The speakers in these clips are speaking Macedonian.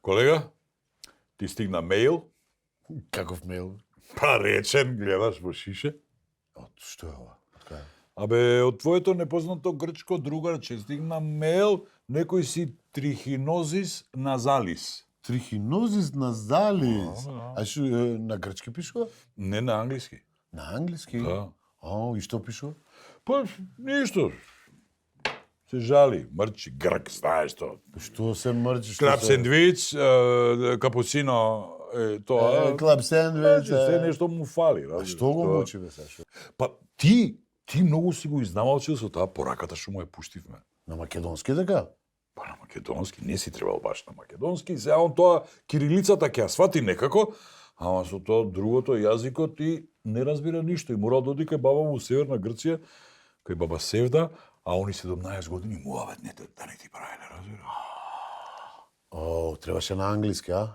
Колега, ти стигна мејл? Каков мејл? Па речен, гледаш во шише. Што е ова? Кај? Абе, од твоето непознато грчко другарче стигна мејл, некој си трихинозис назалис. Трихинозис назалис. А што на грчки пишува? Не на англиски. На англиски? Да. И што пишува? Па, ништо. Се жали, мрчи, грк, знаеш тоа. Што се мрчи? Клап сендвич, капуцино, тоа. Клап сендвич. Се нешто му фали. А што го мучи бе Сашо? Па ти многу си го изнамалчил со таа пораката што му ја пуштивме. На македонски дека? Па на македонски, не си требал баш на македонски, сега он тоа кирилицата ќе ја свати некако, ама со тоа другото јазикот и не разбира ништо. И морал да оди кај баба му у Северна Грција, кај баба Севда, а они 17 години муавет да не ти правиле, разбира. Требаше на англиски, а?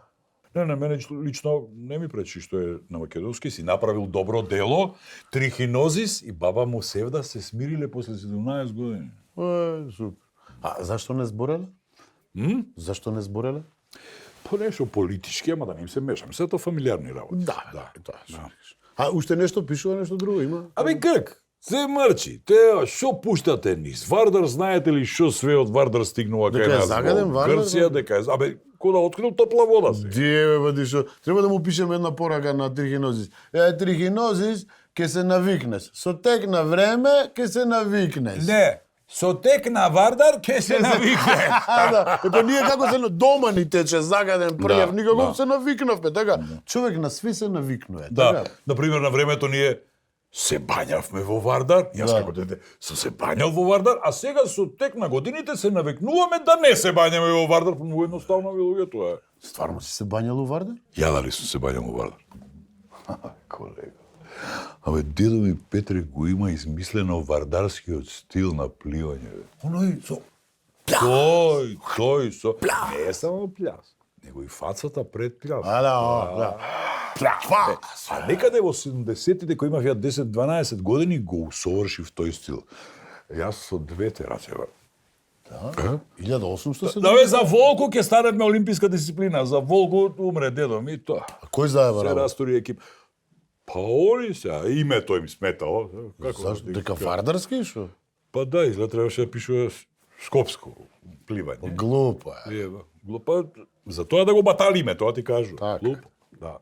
Не, мене лично не ми пречи што е на македонски, си направил добро дело, трихинозис и баба му Севда се смириле после 17 години. Супер. А зашто не збореле? Зашто не збореле? По нешто политички, ама да не им се мешаме. Се тоа фамилиарни работи. Да. А уште нешто пишува, нешто друго има? Абе Грк, се мрчи. Те што пуштате низ Вардар, знаете ли што све од Вардар стигнува кај Дека е нас? загаден Вардар? Грција, дека е. Абе, кој да открил топла вода се. Дие бе, шо? Треба да му пишеме една порака на Трихинозис. Трихинозис, ке се навикнеш. Со тек на време, ке се навикнеш. Не, со тек на Вардар ќе се навикне. Ето ние како се дома ни тече загаден пријав, никако да. се навикнавме, така. Човек на сви се навикнува, Да, така. например, на времето ние се бањавме во Вардар, јас како дете сум се бањал во Вардар, а сега со тек на годините се навикнуваме да не се бањаме во Вардар, па многу едноставно ви луѓе тоа е. Стварно си се бањал у Вардар? Ја дали сум се бањал во Вардар? Колега. Абе, дедо ми Петре го има измислено вардарскиот стил на пливање. Оној со Тој со... Не само пљас, него и фацата пред пљас. да. А некаде во 70-тите, кој имав ја 10-12 години, го усовршив тој стил. Јас со двете раце, бе. Да. 1870. Да бе, за волку ќе станеме олимписка дисциплина. За волку умре дедо ми тоа. А кој заеба Се работа? растори екип. Па они се, името им сметало. Зашто? Дека вардарски шо? Па да, изгледа требаше да пишува скопско пливање. Глупо е. Глупа, за тоа да го батали име, тоа ти кажу. Така. Глупо, да.